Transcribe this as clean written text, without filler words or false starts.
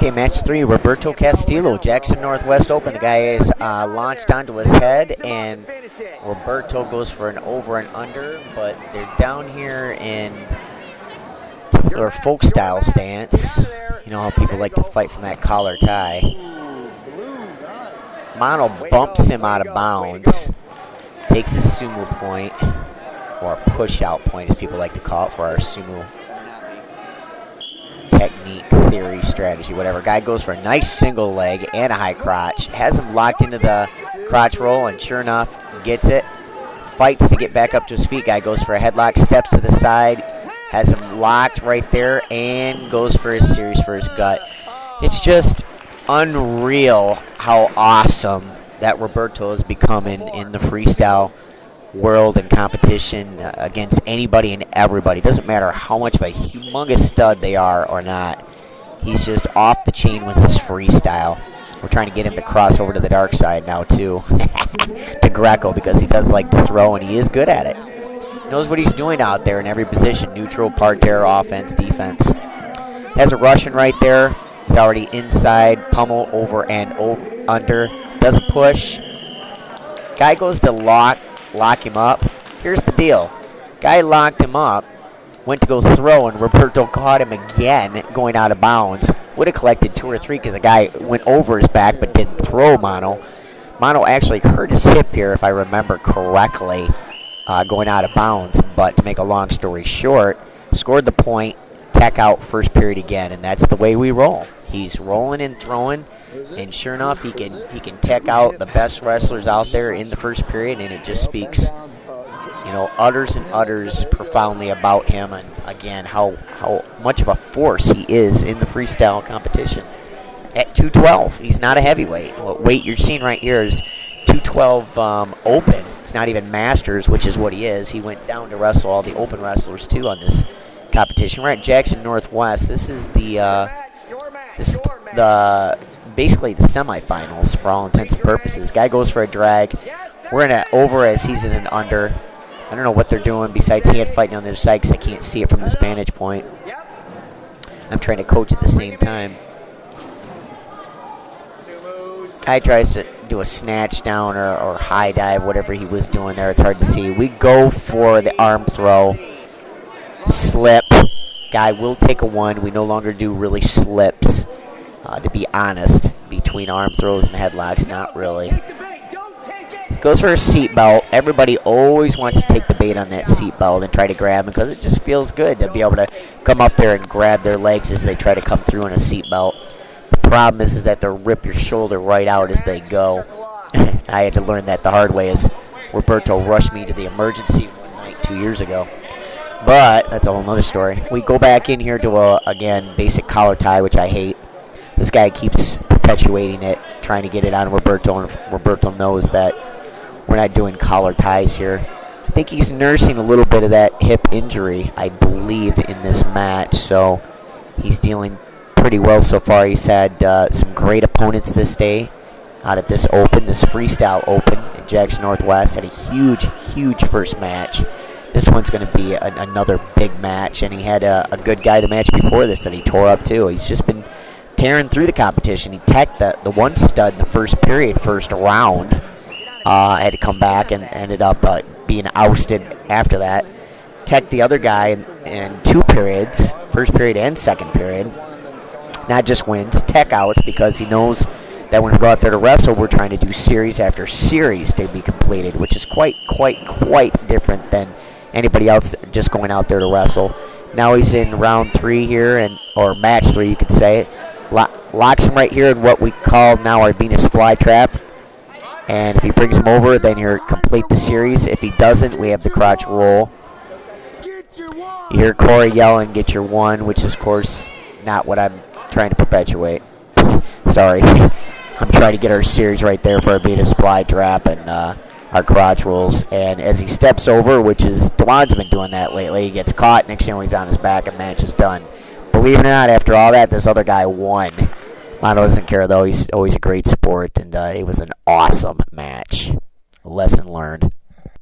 Okay, match 3, Roberto Castillo, Jackson Northwest Open. The guy is launched onto his head, and Roberto goes for an over and under, but they're down here in their folk style stance. You know how people like to fight from that collar tie. Mono bumps him out of bounds, takes his sumo point, or a push-out point as people like to call it for our sumo technique, theory, strategy, whatever. Guy goes for a nice single leg and a high crotch. Has him locked into the crotch roll, and sure enough, gets it. Fights to get back up to his feet. Guy goes for a headlock, steps to the side, has him locked right there, and goes for his series for his gut. It's just unreal how awesome that Roberto is becoming in the freestyle world and competition against anybody and everybody. Doesn't matter how much of a humongous stud they are or not. He's just off the chain with his freestyle. We're trying to get him to cross over to the dark side now too, to Greco, because he does like to throw and he is good at it. Knows what he's doing out there in every position: neutral, parterre, offense, defense. Has a Russian right there. He's already inside, pummel over and under. Does a push. Guy goes to lock him up. Here's the deal. Guy locked him up, went to go throw, and Roberto caught him again going out of bounds. Would have collected 2 or 3 because the guy went over his back but didn't throw Mono. Mono actually hurt his hip here, if I remember correctly, going out of bounds. But to make a long story short, scored the point, tech out first period again, and that's the way we roll. He's rolling and throwing, and sure enough, he can tech out the best wrestlers out there in the first period, and it just speaks, utters and utters profoundly about him, and again, how much of a force he is in the freestyle competition. At 212, he's not a heavyweight. What weight you're seeing right here is 212 open. It's not even masters, which is what he is. He went down to wrestle all the open wrestlers too on this competition. We're at Jackson Northwest. This is the basically the semifinals for all intents and purposes. Guy goes for a drag. We're in an over as he's in an under. I don't know what they're doing besides hand fighting on the other side because I can't see it from this vantage point. I'm trying to coach at the same time. Guy tries to do a snatch down or high dive, whatever he was doing there. It's hard to see. We go for the arm throw. Slip. Guy will take a 1. We no longer do really slips. To be honest, between arm throws and headlocks, not really. Goes for a seatbelt. Everybody always wants to take the bait on that seatbelt and try to grab him because it just feels good to be able to come up there and grab their legs as they try to come through in a seatbelt. The problem is that they'll rip your shoulder right out as they go. I had to learn that the hard way as Roberto rushed me to the emergency one night 2 years ago. But that's a whole nother story. We go back in here to again, basic collar tie, which I hate. This guy keeps perpetuating it, trying to get it on Roberto, and Roberto knows that we're not doing collar ties here. I think he's nursing a little bit of that hip injury, I believe, in this match, so he's dealing pretty well so far. He's had some great opponents this day out at this open, this freestyle open in Jackson Northwest. Had a huge first match. This one's going to be another big match, and he had a good guy the match before this that he tore up too. He's just been tearing through the competition. He teched the one stud in the first period, first round. Had to come back and ended up being ousted after that. Teched the other guy in 2 periods, first period and second period. Not just wins, tech outs, because he knows that when we go out there to wrestle, we're trying to do series after series to be completed, which is quite different than anybody else just going out there to wrestle. Now he's in round 3 here, or match 3, you could say. Locks him right here in what we call now our Venus flytrap. And if he brings him over, then he'll complete the series. If he doesn't, we have the crotch roll. You hear Corey yelling, "Get your 1," which is, of course, not what I'm trying to perpetuate. Sorry. I'm trying to get our series right there for our Venus flytrap and our crotch rolls. And as he steps over, which is, DeJuan's been doing that lately, he gets caught. Next thing he's on his back and match is done. Believe it or not, after all that, this other guy won. Mono doesn't care, though. He's always a great sport, and it was an awesome match. Lesson learned.